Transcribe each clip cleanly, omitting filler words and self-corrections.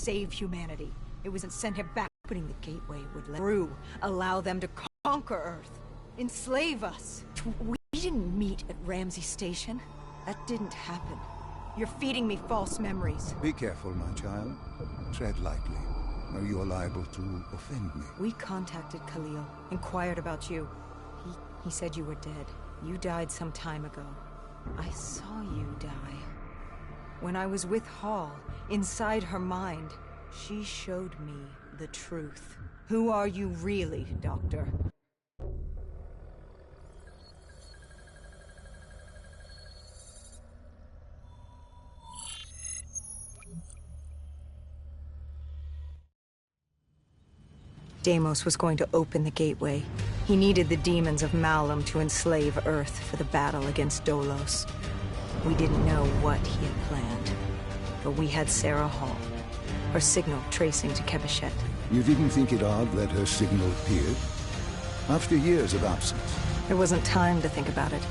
save humanity. It wasn't sent him back. Opening the gateway would let through, allow them to conquer Earth, enslave us. We didn't meet at Ramsey Station. That didn't happen. You're feeding me false memories. Be careful, my child. Tread lightly, or you are liable to offend me. We contacted Khalil, inquired about you. He said you were dead. You died some time ago. I saw you die. When I was with Hall, inside her mind, she showed me the truth. Who are you really, Doctor? Deimos was going to open the gateway. He needed the demons of Malum to enslave Earth for the battle against Dolos. We didn't know what he had planned, but we had Sarah Hall, her signal tracing to Kebeshet. You didn't think it odd that her signal appeared? After years of absence. There wasn't time to think about it.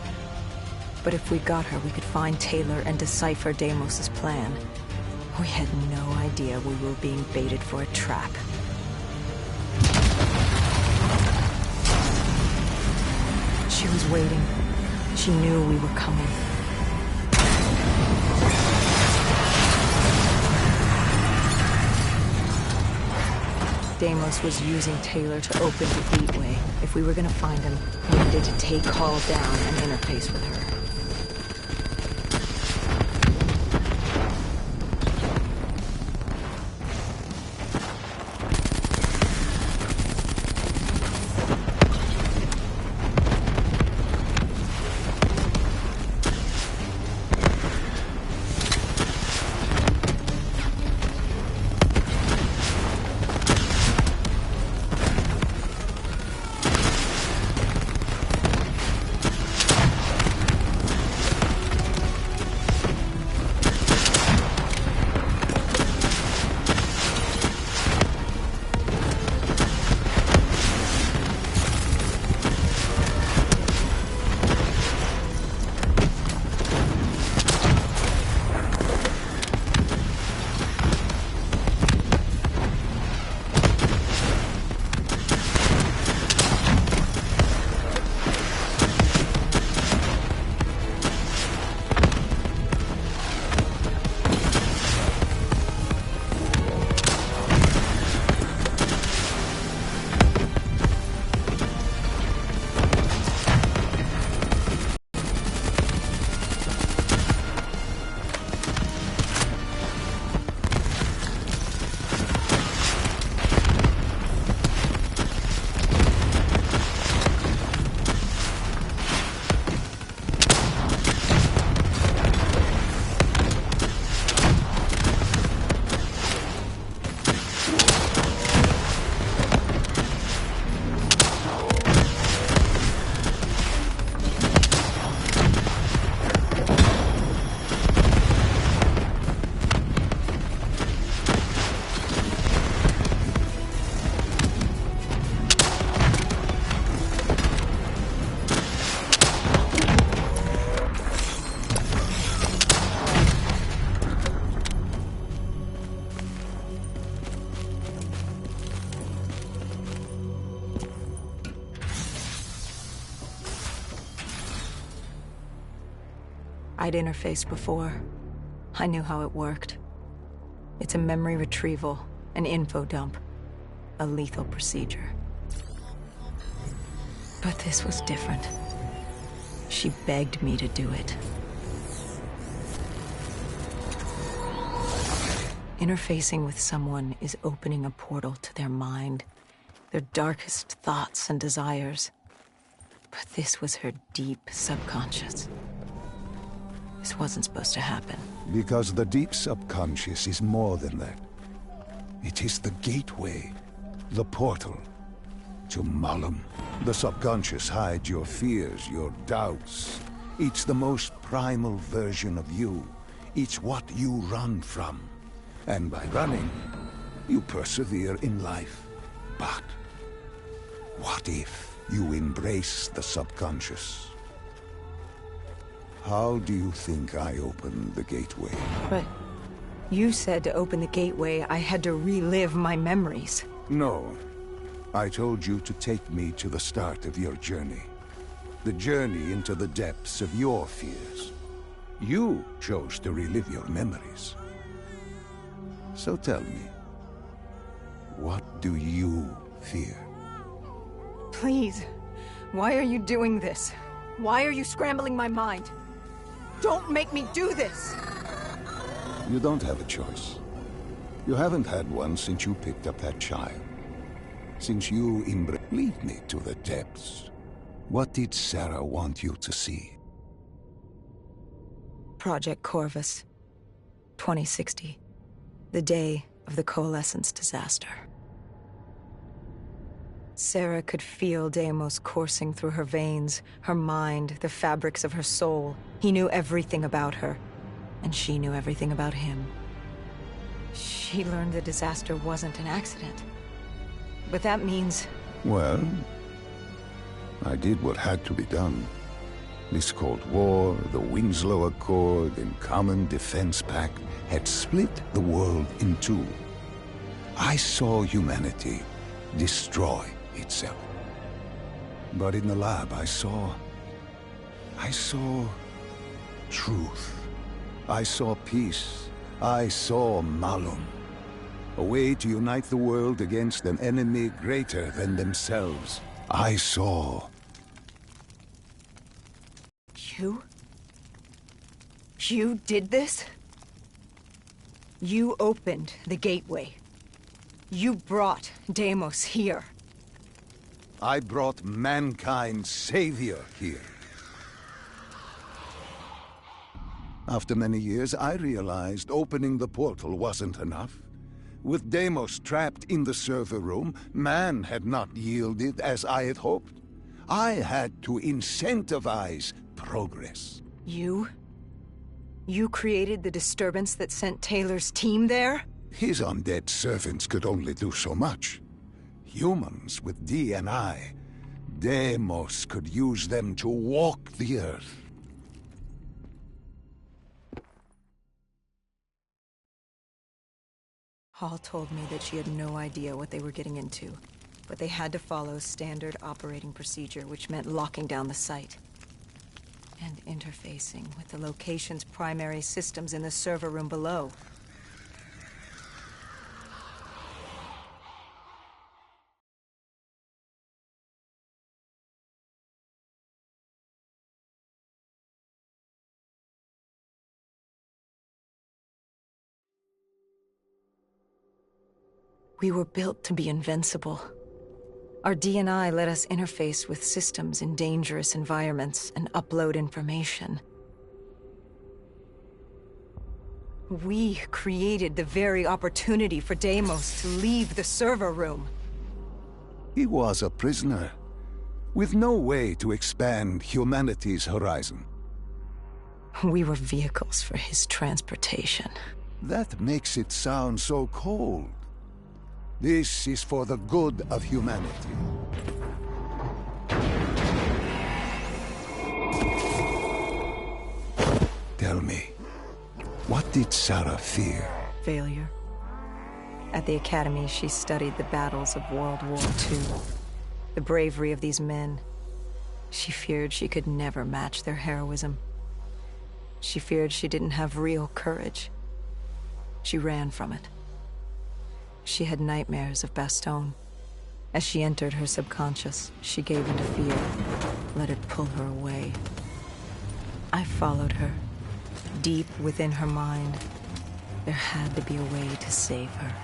But if we got her, we could find Taylor and decipher Deimos' plan. We had no idea we were being baited for a trap. She was waiting. She knew we were coming. Deimos was using Taylor to open the gateway. If we were gonna find him, we needed to take Hall down and interface with her. I'd interfaced before. I knew how it worked. It's a memory retrieval, an info dump, a lethal procedure. But this was different. She begged me to do it. Interfacing with someone is opening a portal to their mind, their darkest thoughts and desires. But this was her deep subconscious. This wasn't supposed to happen. Because the deep subconscious is more than that. It is the gateway, the portal, to Malum. The subconscious hides your fears, your doubts. It's the most primal version of you. It's what you run from. And by running, you persevere in life. But what if you embrace the subconscious? How do you think I opened the gateway? But You said to open the gateway, I had to relive my memories. No. I told you to take me to the start of your journey. The journey into the depths of your fears. You chose to relive your memories. So tell me, what do you fear? Please, why are you doing this? Why are you scrambling my mind? Don't make me do this! You don't have a choice. You haven't had one since you picked up that child. Since you lead me to the depths. What did Sarah want you to see? Project Corvus, 2060. The day of the Coalescence disaster. Sarah could feel Deimos coursing through her veins, her mind, the fabrics of her soul. He knew everything about her, and she knew everything about him. She learned the disaster wasn't an accident. But that means... Well, I did what had to be done. This Cold War, the Winslow Accord, and Common Defense Pact had split the world in two. I saw humanity destroy itself. But in the lab, I saw truth. I saw peace. I saw Malum. A way to unite the world against an enemy greater than themselves. I saw... You did this? You opened the gateway. You brought Deimos here. I brought mankind's savior here. After many years, I realized opening the portal wasn't enough. With Deimos trapped in the server room, man had not yielded as I had hoped. I had to incentivize progress. You created the disturbance that sent Taylor's team there? His undead servants could only do so much. Humans with D&I, Deimos could use them to walk the earth. Hall told me that she had no idea what they were getting into, but they had to follow standard operating procedure, which meant locking down the site. And interfacing with the location's primary systems in the server room below. We were built to be invincible. Our D&I let us interface with systems in dangerous environments and upload information. We created the very opportunity for Deimos to leave the server room. He was a prisoner, with no way to expand humanity's horizon. We were vehicles for his transportation. That makes it sound so cold. This is for the good of humanity. Tell me, what did Sarah fear? Failure. At the Academy, she studied the battles of World War II. The bravery of these men. She feared she could never match their heroism. She feared she didn't have real courage. She ran from it. She had nightmares of Bastogne. As she entered her subconscious, she gave into fear, let it pull her away. I followed her. Deep within her mind, there had to be a way to save her.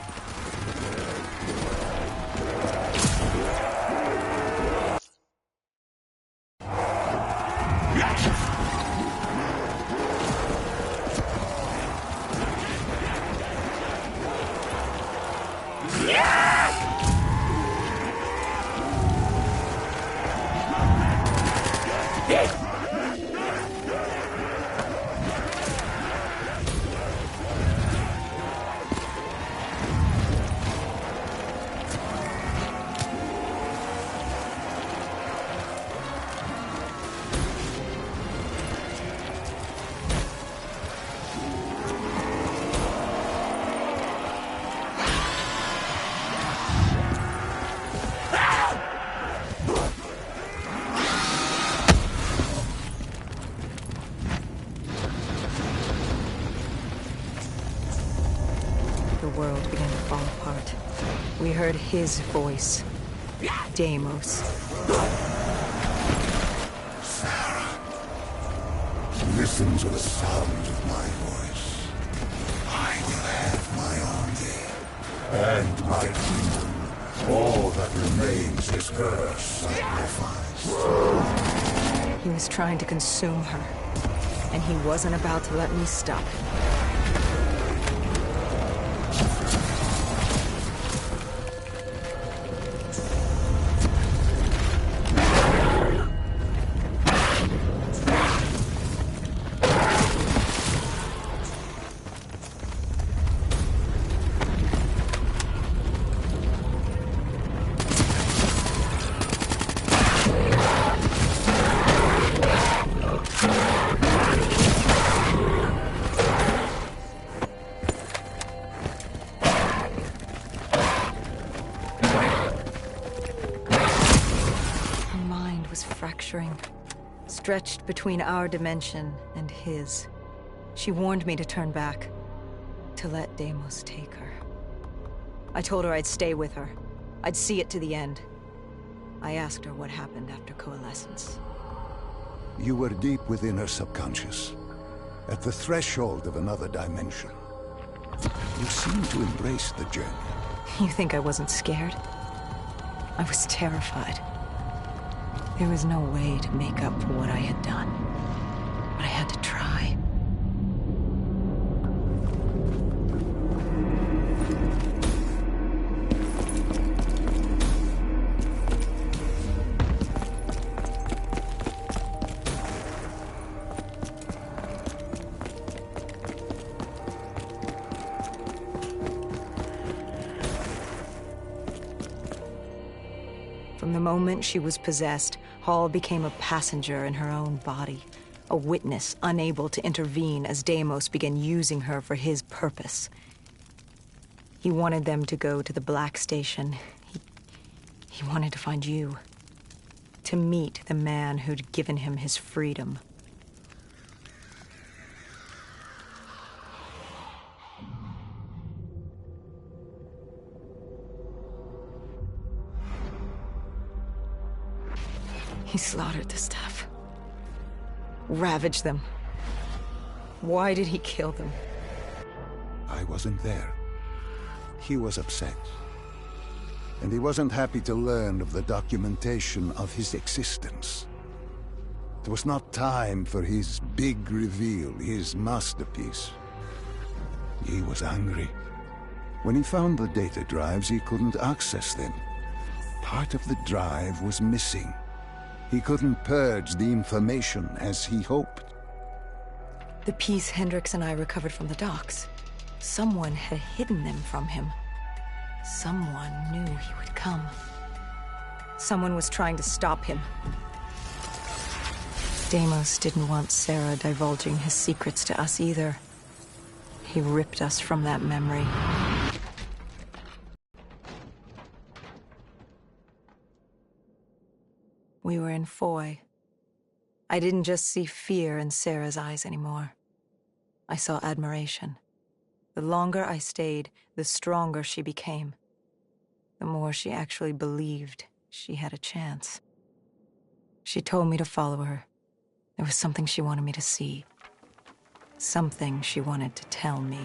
world began to fall apart. We heard his voice. Deimos. Sarah, listen to the sound of my voice. I will have my army and my kingdom. All that remains is her sacrifice. He was trying to consume her, and he wasn't about to let me stop him. Fracturing, stretched between our dimension and his. She warned me to turn back, to let Deimos take her. I told her I'd stay with her. I'd see it to the end. I asked her what happened after coalescence. You were deep within her subconscious, at the threshold of another dimension. You seemed to embrace the journey. You think I wasn't scared? I was terrified. There was no way to make up for what I had done, but I had to try. From the moment she was possessed, Hall became a passenger in her own body, a witness unable to intervene as Deimos began using her for his purpose. He wanted them to go to the Black Station. He wanted to find you, to meet the man who'd given him his freedom. He slaughtered the staff. Ravaged them. Why did he kill them? I wasn't there. He was upset. And he wasn't happy to learn of the documentation of his existence. It was not time for his big reveal, his masterpiece. He was angry. When he found the data drives, he couldn't access them. Part of the drive was missing. He couldn't purge the information as he hoped. The piece Hendricks and I recovered from the docks. Someone had hidden them from him. Someone knew he would come. Someone was trying to stop him. Deimos didn't want Sarah divulging his secrets to us either. He ripped us from that memory. We were in Foy. I didn't just see fear in Sarah's eyes anymore. I saw admiration. The longer I stayed, the stronger she became. The more she actually believed she had a chance. She told me to follow her. There was something she wanted me to see. Something she wanted to tell me.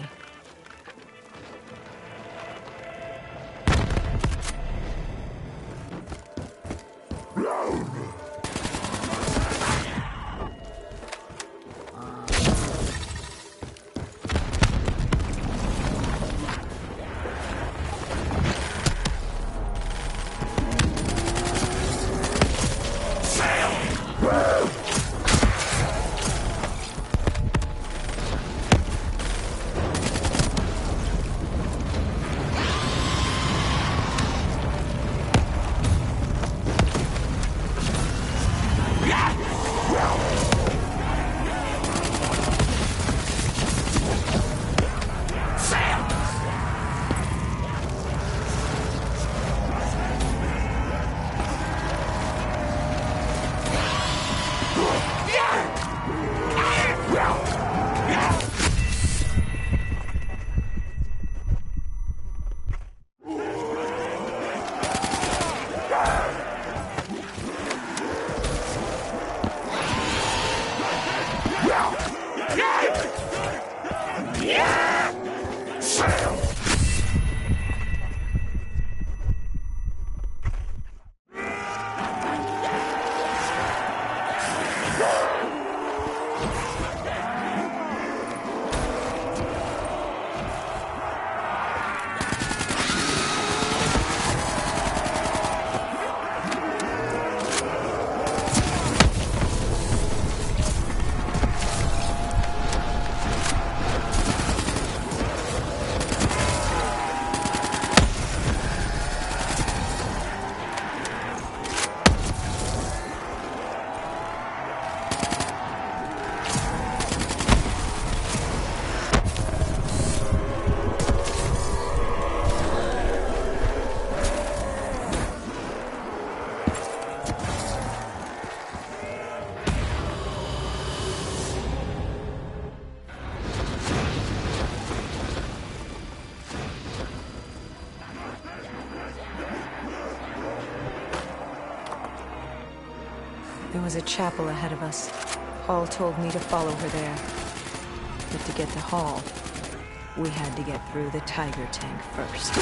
There was a chapel ahead of us. Hall told me to follow her there. But to get to Hall, we had to get through the Tiger tank first.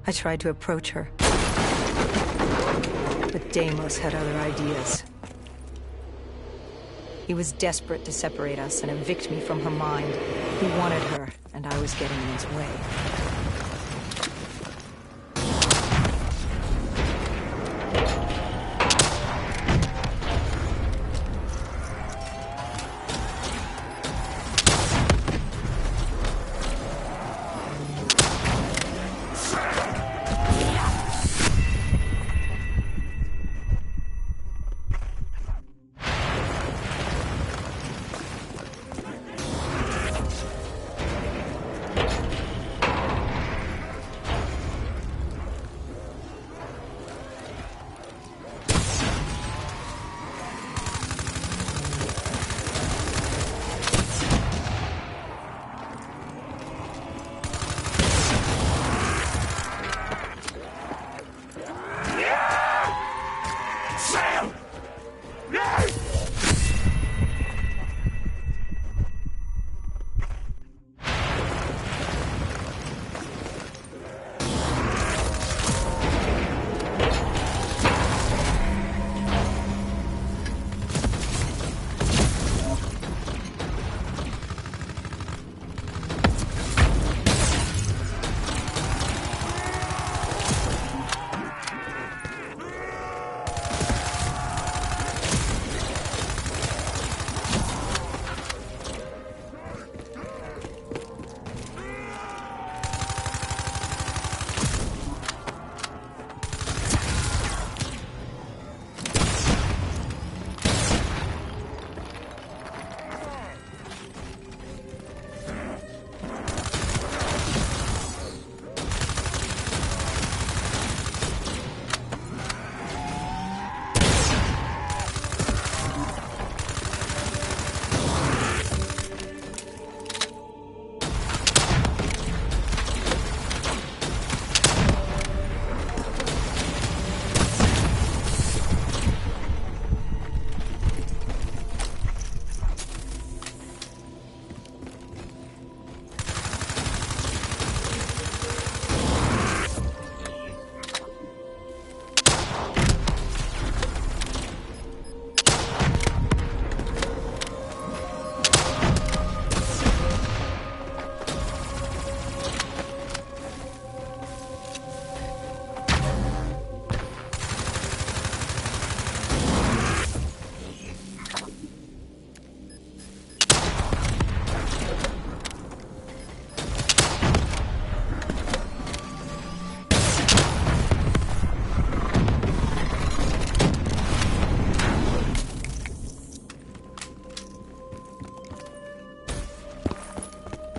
I tried to approach her, but Deimos had other ideas. He was desperate to separate us and evict me from her mind. He wanted her, and I was getting in his way.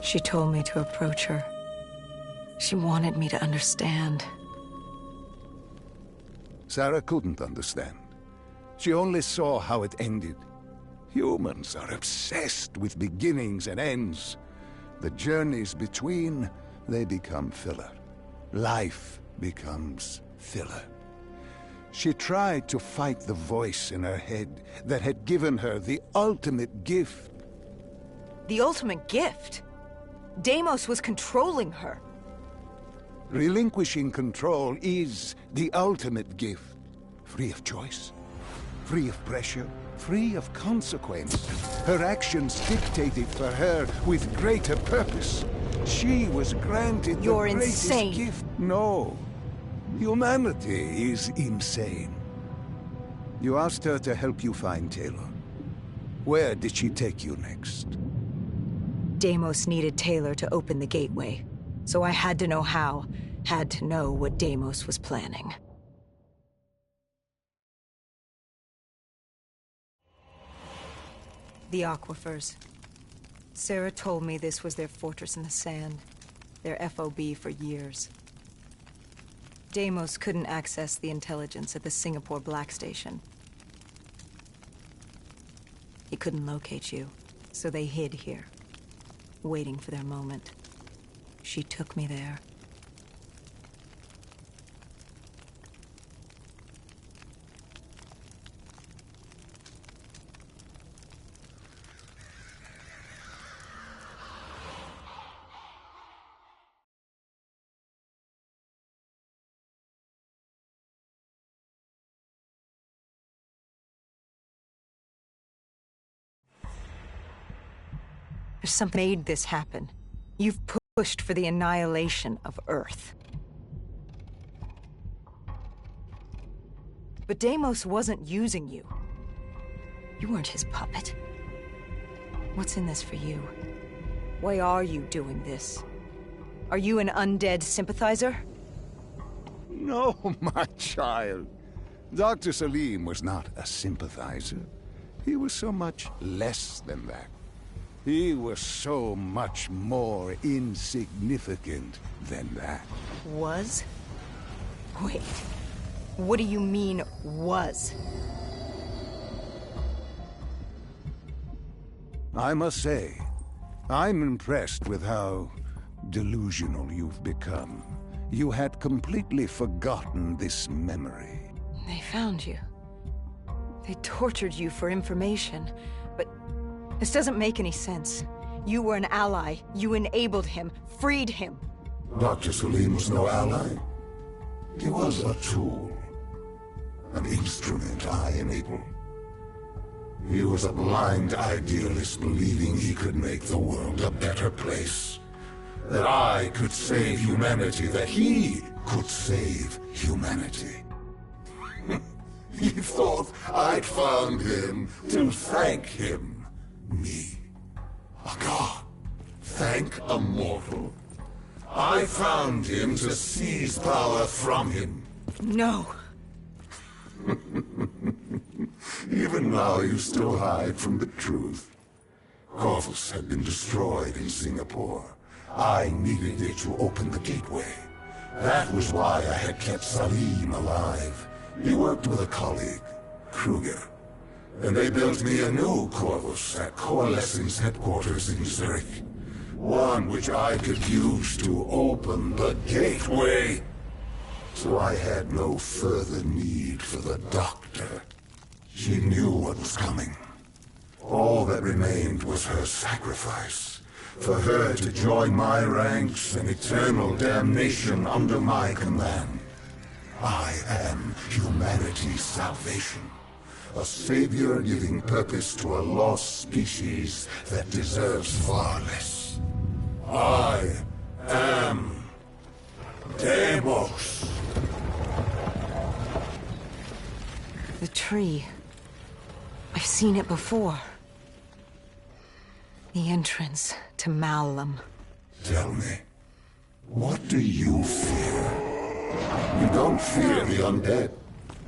She told me to approach her. She wanted me to understand. Sarah couldn't understand. She only saw how it ended. Humans are obsessed with beginnings and ends. The journeys between, they become filler. Life becomes filler. She tried to fight the voice in her head that had given her the ultimate gift. The ultimate gift? Deimos was controlling her. Relinquishing control is the ultimate gift. Free of choice, free of pressure, free of consequence. Her actions dictated for her with greater purpose. She was granted the greatest insane. gift. No. Humanity is insane. You asked her to help you find Taylor. Where did she take you next? Deimos needed Taylor to open the gateway, so I had to know how, had to know what Deimos was planning. The aquifers. Sarah told me this was their fortress in the sand, their FOB for years. Deimos couldn't access the intelligence at the Singapore Black Station. He couldn't locate you, so they hid here, waiting for their moment. She took me there. There's something made this happen. You've pushed for the annihilation of Earth. But Deimos wasn't using you. You weren't his puppet. What's in this for you? Why are you doing this? Are you an undead sympathizer? No, my child. Dr. Salim was not a sympathizer. He was so much less than that. He was so much more insignificant than that. Was? Wait. What do you mean, was? I must say, I'm impressed with how delusional you've become. You had completely forgotten this memory. They found you. They tortured you for information, but this doesn't make any sense. You were an ally. You enabled him, freed him. Dr. Salim was no ally. He was a tool. An instrument I enabled. He was a blind idealist believing he could make the world a better place. That I could save humanity, that he could save humanity. He thought I'd found him to thank him. Me. A god. Thank a mortal. I found him to seize power from him. No. Even now you still hide from the truth. Corvus had been destroyed in Singapore. I needed it to open the gateway. That was why I had kept Salim alive. He worked with a colleague, Kruger. And they built me a new Corvus at Coalescence headquarters in Zurich. One which I could use to open the gateway. So I had no further need for the doctor. She knew what was coming. All that remained was her sacrifice. For her to join my ranks and eternal damnation under my command. I am humanity's salvation. A savior giving purpose to a lost species that deserves far less. I am Deimos. The tree. I've seen it before. The entrance to Malum. Tell me, what do you fear? You don't fear the undead.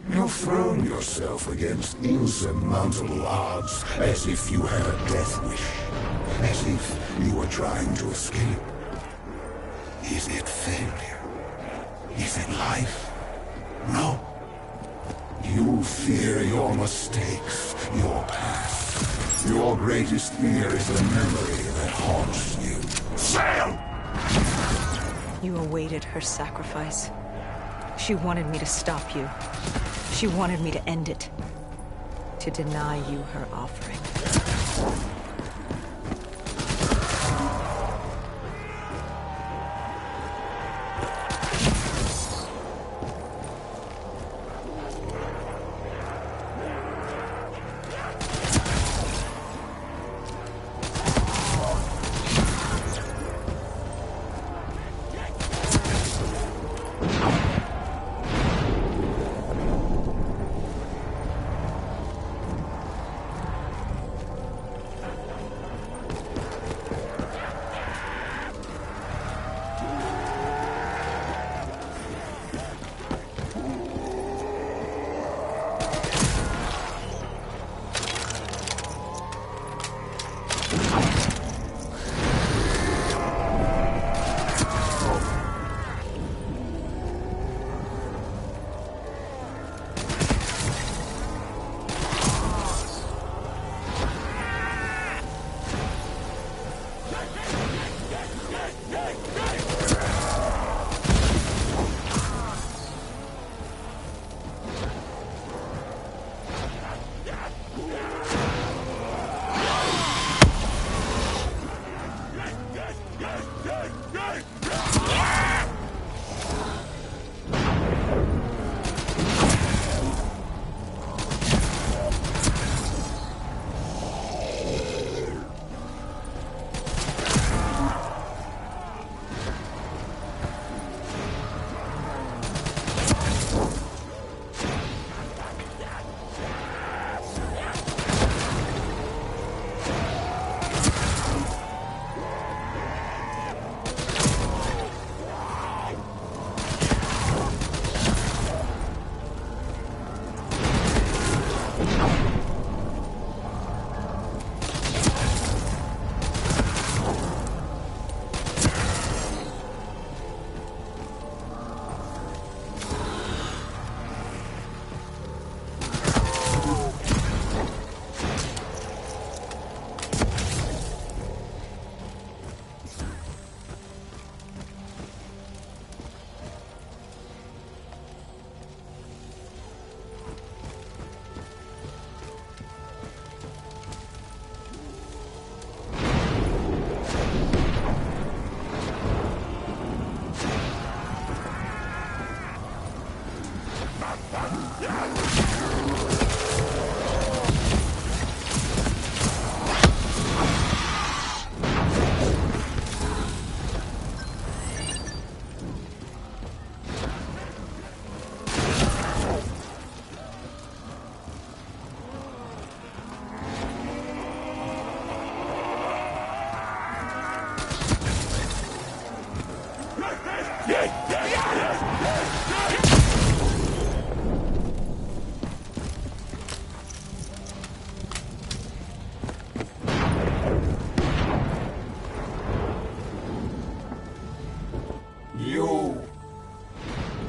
You've thrown yourself against insurmountable odds as if you had a death wish. as if you were trying to escape. Is it failure? Is it life? No. You fear your mistakes, your past. Your greatest fear is the memory that haunts you. Sam! You awaited her sacrifice. She wanted me to stop you. She wanted me to end it. To deny you her offering.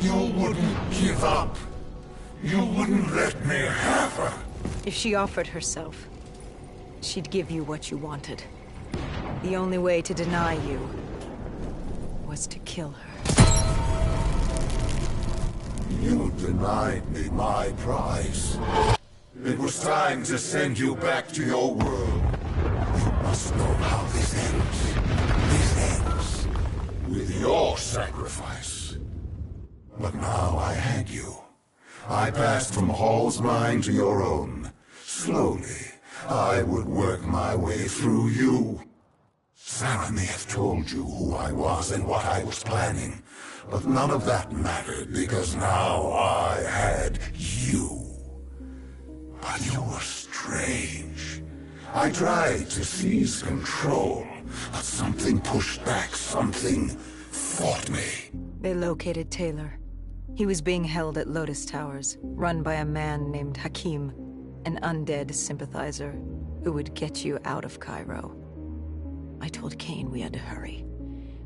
You wouldn't give up. You wouldn't let me have her. If she offered herself, she'd give you what you wanted. The only way to deny you was to kill her. You denied me my prize. It was time to send you back to your world. You must know how this ends. This ends with your sacrifice. But now I had you. I passed from Hall's mind to your own. Slowly, I would work my way through you. Sarah may have told you who I was and what I was planning, but none of that mattered because now I had you. But you were strange. I tried to seize control, but something pushed back, something fought me. They located Taylor. He was being held at Lotus Towers, run by a man named Hakim, an undead sympathizer who would get you out of Cairo. I told Kane we had to hurry.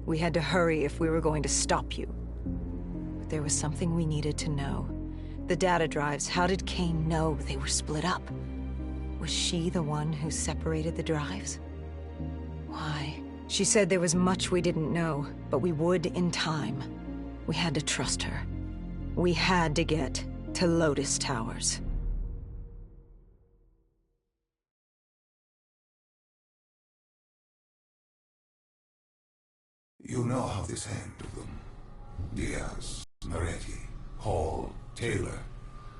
We had to hurry if we were going to stop you. But there was something we needed to know. The data drives, how did Kane know they were split up? Was she the one who separated the drives? Why? She said there was much we didn't know, but we would in time. We had to trust her. We had to get to Lotus Towers. You know how this handled them. Diaz, Moretti, Hall, Taylor.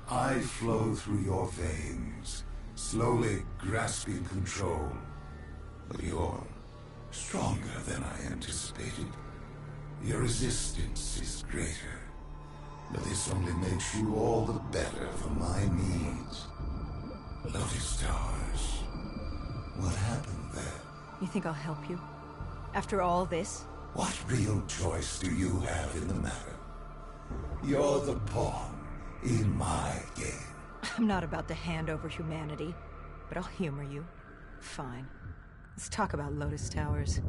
I flow through your veins, slowly grasping control. But you're stronger than I anticipated. Your resistance is greater. But this only makes you all the better for my needs. Lotus Towers. What happened there? You think I'll help you? After all this? What real choice do you have in the matter? You're the pawn in my game. I'm not about to hand over humanity, but I'll humor you. Fine. Let's talk about Lotus Towers.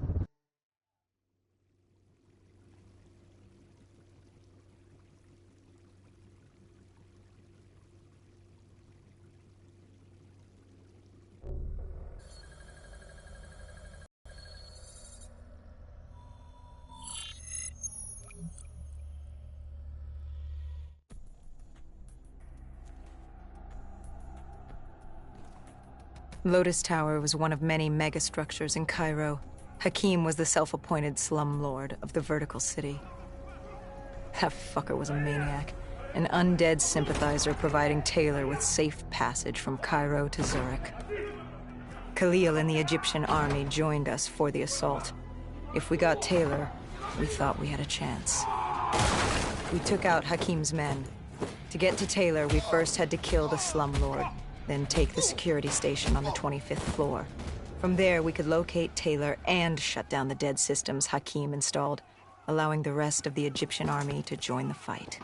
Lotus Tower was one of many megastructures in Cairo. Hakim was the self-appointed slum lord of the vertical city. That fucker was a maniac, an undead sympathizer providing Taylor with safe passage from Cairo to Zurich. Khalil and the Egyptian army joined us for the assault. If we got Taylor, we thought we had a chance. We took out Hakim's men. To get to Taylor, we first had to kill the slum lord, then take the security station on the 25th floor. From there, we could locate Taylor and shut down the dead systems Hakim installed, allowing the rest of the Egyptian army to join the fight.